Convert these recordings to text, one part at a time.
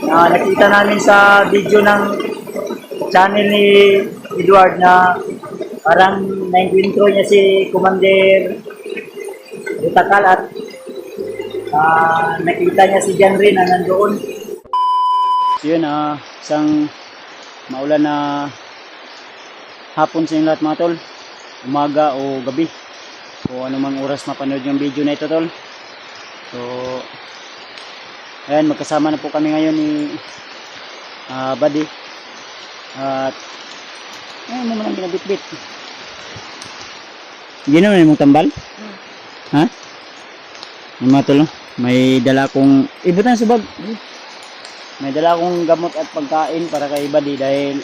nakita namin sa video ng channel ni Edward na parang na-intro niya si Commander Butakal at nakita niya si John rin na nandoon. Yun, isang maulan na hapon sa inyo lahat mga tol, umaga o gabi o anumang oras mapanood yung video na ito tol. So ayan, magkasama na po kami ngayon ni Buddy at ayun mo lang binabitbit. Ginawa na mong tambal? Ha? Yung mga tol, may dala akong ibutan sa bag. May dala akong gamot at pagkain para kay Buddy dahil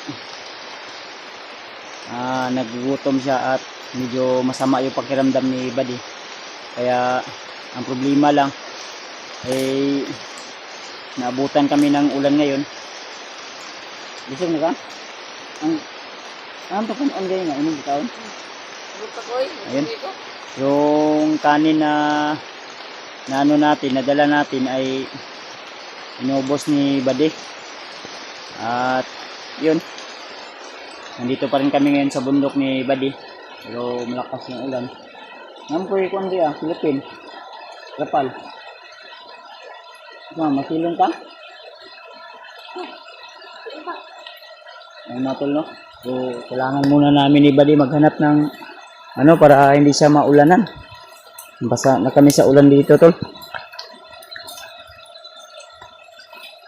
nagugutom siya at medyo masama yung pakiramdam ni Buddy. Kaya ang problema lang ay naabutan kami ng ulan ngayon. Gising na ka? Ang pakunoon ganyan nga, inig taon? Ayun. Yung kanin na ano natin, nadala natin ay inubos ni Buddy. At yun, nandito pa rin kami ngayon sa bundok ni Buddy. Pero malakas yung ulan. Nampoy ko hindi Philippine. Rapal. Masilong ka? Ang matol, no? So, kailangan muna namin ni Buddy maghanap ng ano para hindi siya maulanan. Basta na kami sa ulan dito, tol.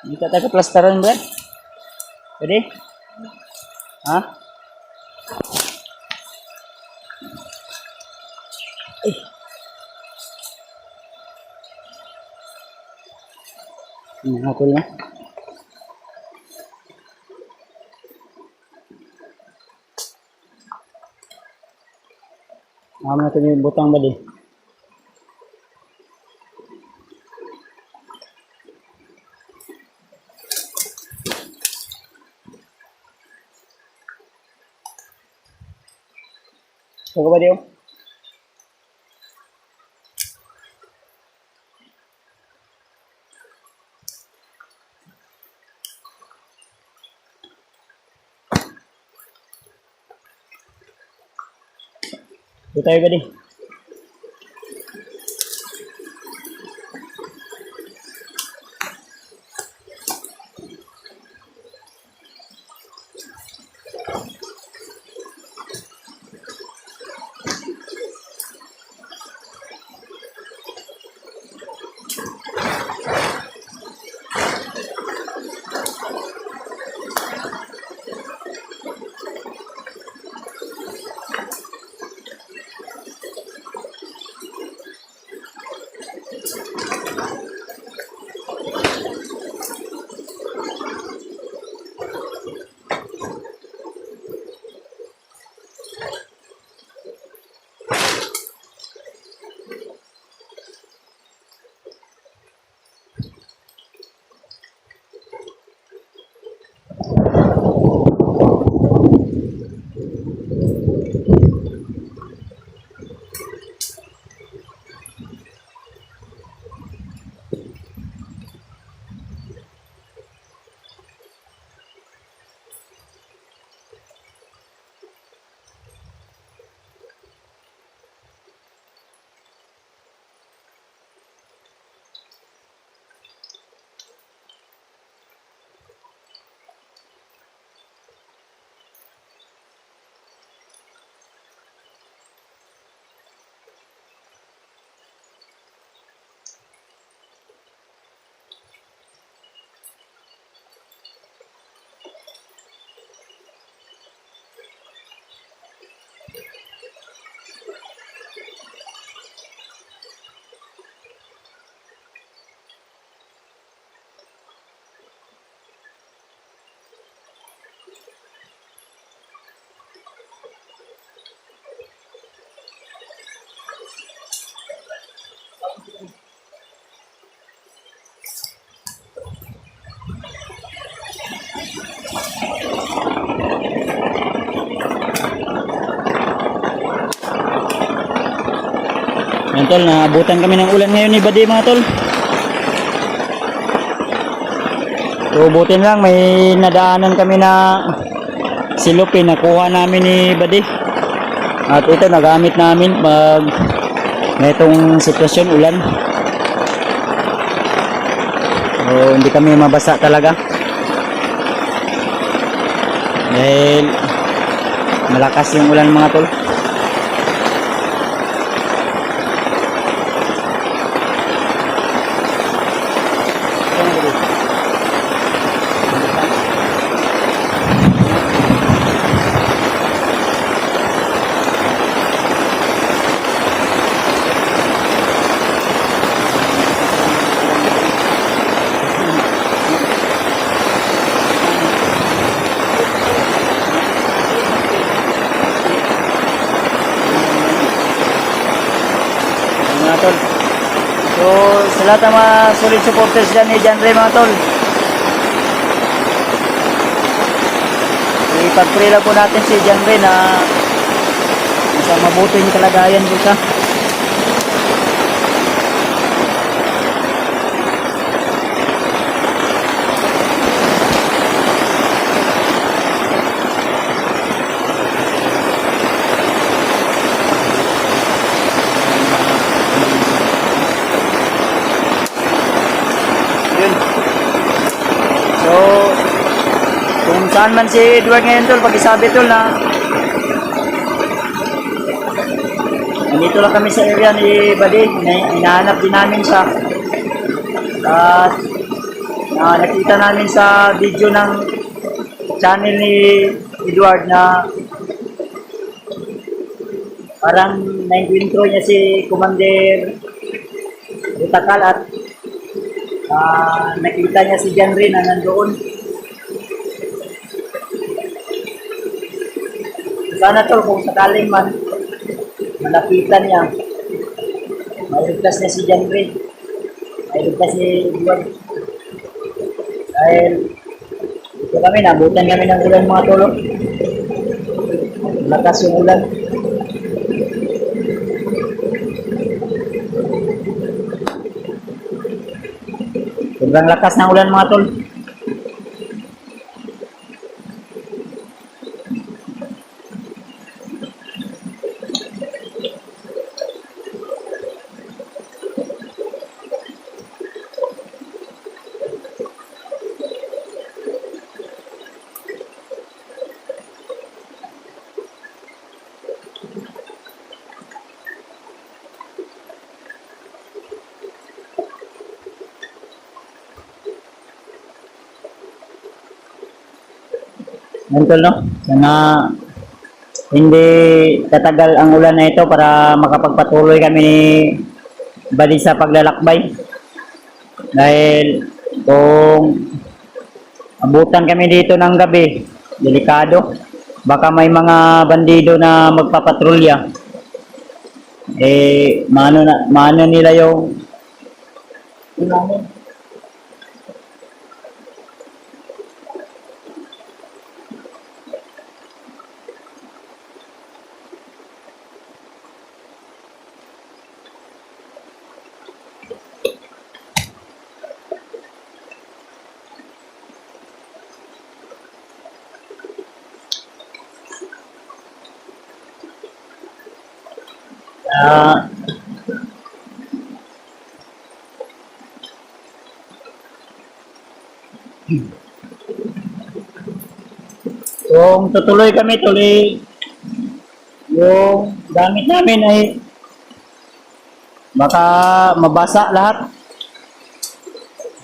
Hindi ka tayo plastaran, Brad? Pwede? Ha? Ay. Mga tol, no? Maham natin yung butang, Buddy. Ito ka, Buddy, oh? Ito tayo, Buddy. Yan tol, naabutan kami ng ulan ngayon ni Buddy mga tol. So buti na lang may nadaanan kami na silupin nakuha namin ni Buddy. At ito nagamit namin pag itong sitwasyon ulan. So hindi kami mabasa talaga. Dahil malakas yung ulan mga tol. Mga tol. So sa lahat ng mga solid supporters dyan ni John Ray mga tol, ipag-pray lang po natin si John Ray na nasa mabuting kalagayan po siya. So, kung saan man si Edward ngayon tol, pag-isabi tol na nandito lang kami sa area ni Buddy, hinahanap din namin siya. At nakita namin sa video ng channel ni Edward na parang na-intro niya si Commander Utakal at nakita niya si John Ray na nandoon. Sana tol kung sakaling man malapitan niya, mailigtas niya si John Ray, mailigtas ni Edward. Dahil ito kami, nabutan kami ng ulan mga tolo. Lakas yung ulan. Sobrang lakas ng ulan mga tol. Tol, no? Sana hindi tatagal ang ulan na ito para makapagpatuloy kami ni Buddy sa paglalakbay. Dahil kung abutan kami dito ng gabi, delikado. Baka may mga bandido na magpapatrolya. Maano nila yung kung tutuloy kami, tuloy yung gamit namin ay baka mabasa lahat.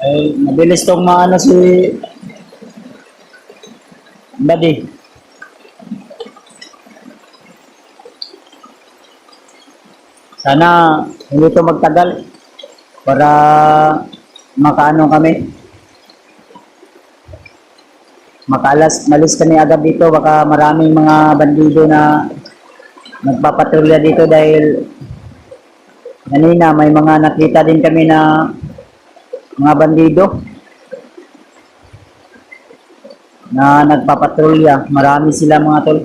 Ay mabilis tong maano si Buddy. Sana hindi ito magtagal para makaano kami. Malis kami agad dito, baka maraming mga bandido na nagpapatrolya dito dahil kanina may mga nakita din kami na mga bandido na nagpapatrolya. Marami sila mga tol.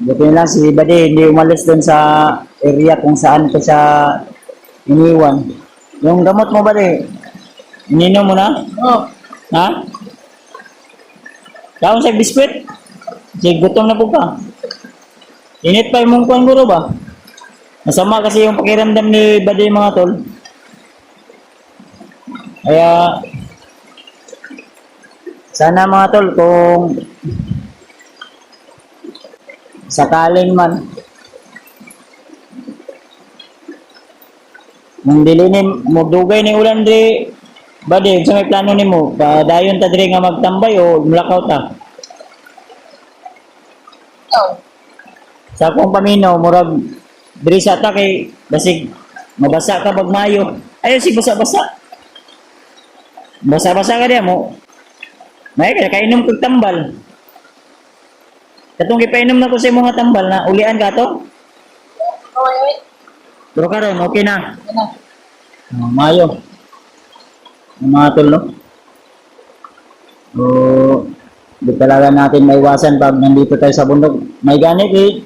Buti lang si Buddy hindi umalis dun sa area kung saan ko siya iniwan. Yung gamot mo Buddy, Ininom mo na? Oh. Ha? Kaon sa biskwit? Sige, gutom na po ka. Init pa yung mong kuwan guro ba? Masama kasi yung pakiramdam ni Badi mga tol. Kaya, sana mga tol, kung sakaling man, nung dilinim, magdugay ni ulan di, Badi, sa may plano ni mo, dayon ta diri nga magtambay o mulakaw ta. Oh. Sa akong paminaw, murag, diri sa ta kay, basig, mabasa ka pag mayo. Ayaw si basa-basa. Basa-basa ka diya mo. May kainom kog tambal. Katong gipainom na ko sa imong nga tambal na ulian ka to. Oh, wait. Pero karon okay na. Yan na. Mayo. Ang mga tol, no? So, di talaga natin maiwasan pag nandito tayo sa bundok. May ganit eh.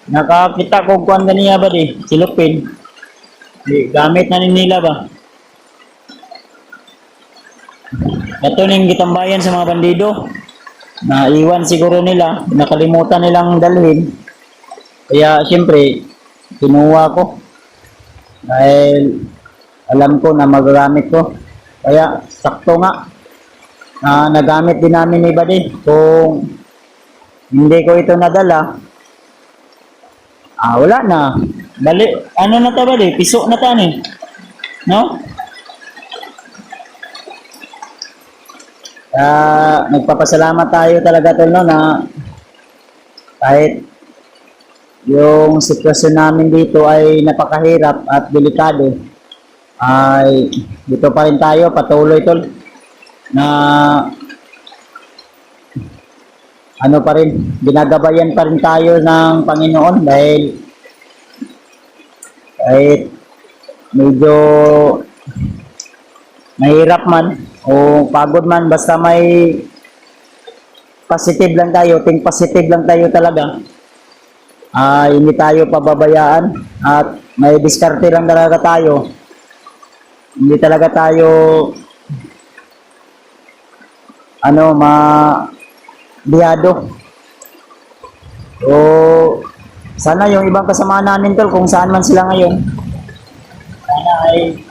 Nakakita ko kuan ganiya ba di? Silupin. Di, gamit na nila ba? Ito ning gitambayan sa mga bandido. Naiwan siguro nila, nakalimutan nilang dalhin. Kaya siyempre, kinuha ko. Dahil alam ko na magagamit ko. Kaya sakto nga. Nagamit din namin ni Badi. Kung hindi ko ito nadala, wala na. Bali, ano na to Badi? Piso na to ni. No? Nagpapasalamat tayo talaga tol no na kahit yung sitwasyon namin dito ay napakahirap at delikado ay dito pa rin tayo patuloy tol na ano pa rin ginagabayan pa rin tayo ng Panginoon dahil kahit medyo mahirap man o pagod man basta may positive lang tayo, think positive lang tayo talaga. Hindi tayo pababayaan at may diskarte lang talaga tayo. Hindi talaga tayo biyado. So, sana yung ibang kasama namin tol kung saan man sila ngayon, sana ay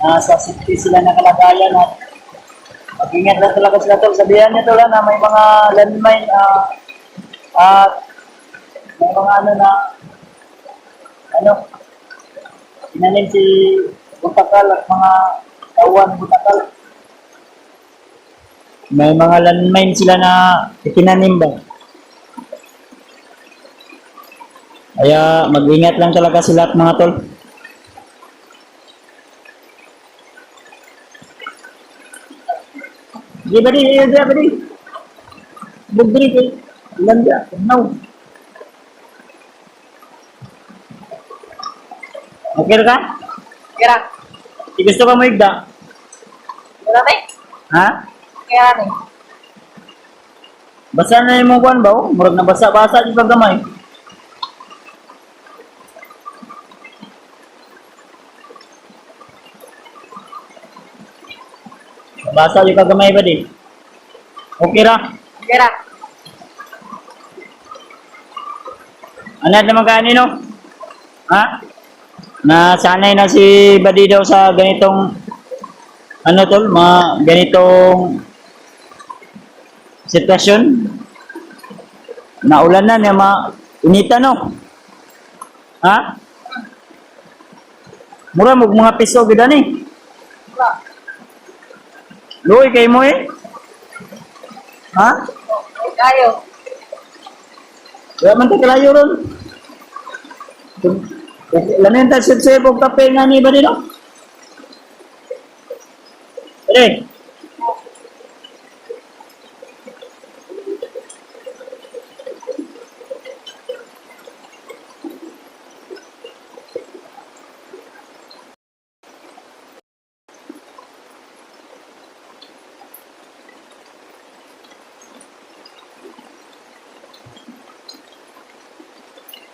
nasa safety sila na kalagayan at mag-ingat lang talaga sila tol. Sabihan niyo tol na may mga landmine at may mga inanin si Butakal at mga tawan Butakal. May mga landmine sila na itinanim ba. Kaya mag-ingat lang talaga sila at mga tol. Di ba di? Bugri kay Landa. No. Okay ka? Kira. Di gusto ka mo igda? Wala tayo. Ha? Kaya rin. Basa na yung mga kuwan ba? Murag na basa-basa di ba gamay? Basa yung kagamay ba di? Okay ra? Kira. Ano naman kanino? Ha? Nasanay na si Badi daw sa ganitong tol, ganitong sitwasyon. Naulan na niya inita no? Ha? Mura mo mga piso gida ni. Wala. Luoy kay mo eh. Ha? Kayo. Wala man tayo kalayo ron. Lamin tayo sipsipog kape nga ni Badi no? Eh.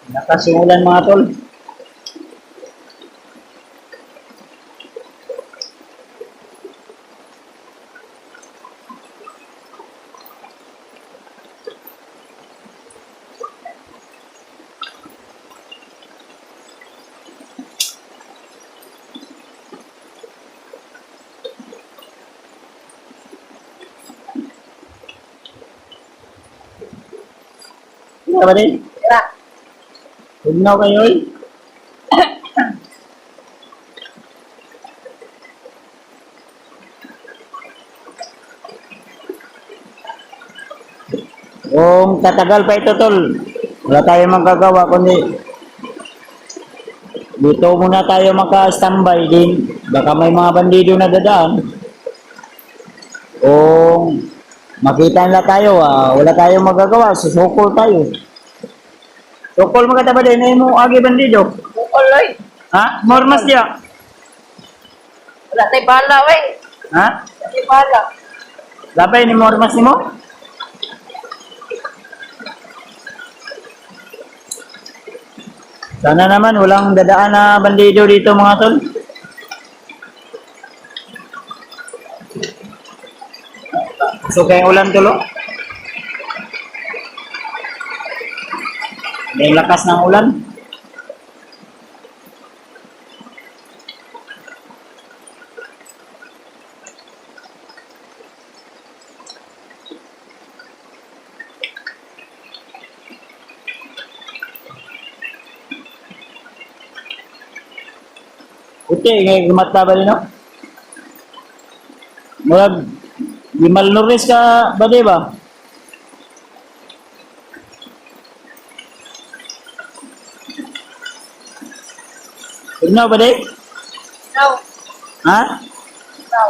Nakasimulan mga tol. ka ba din? Tira. Tugnaw kayo eh. Kung tatagal pa ito tol, wala tayong magagawa kundi dito muna tayo maka-standby din. Baka may mga bandido na dadaan. Kung makita nila tayo, wala tayong magagawa, susukol tayo. Sukol magkataba din, ay mo agi bandido. Bukol, oy. Ha? Mormas diya. Wala tayo bala, wey. Ha? Wala tayo bala. Labay ni Mormas ni mo? Sana naman walang dadaan na bandido dito mga tol. So kaya ulan tulo. May lakas ng ulan. Puti, ngay gumata ba rin no? Murag, di malnourished ka ba di ba? Tignan ba di? Ikaw. Ha? Ikaw.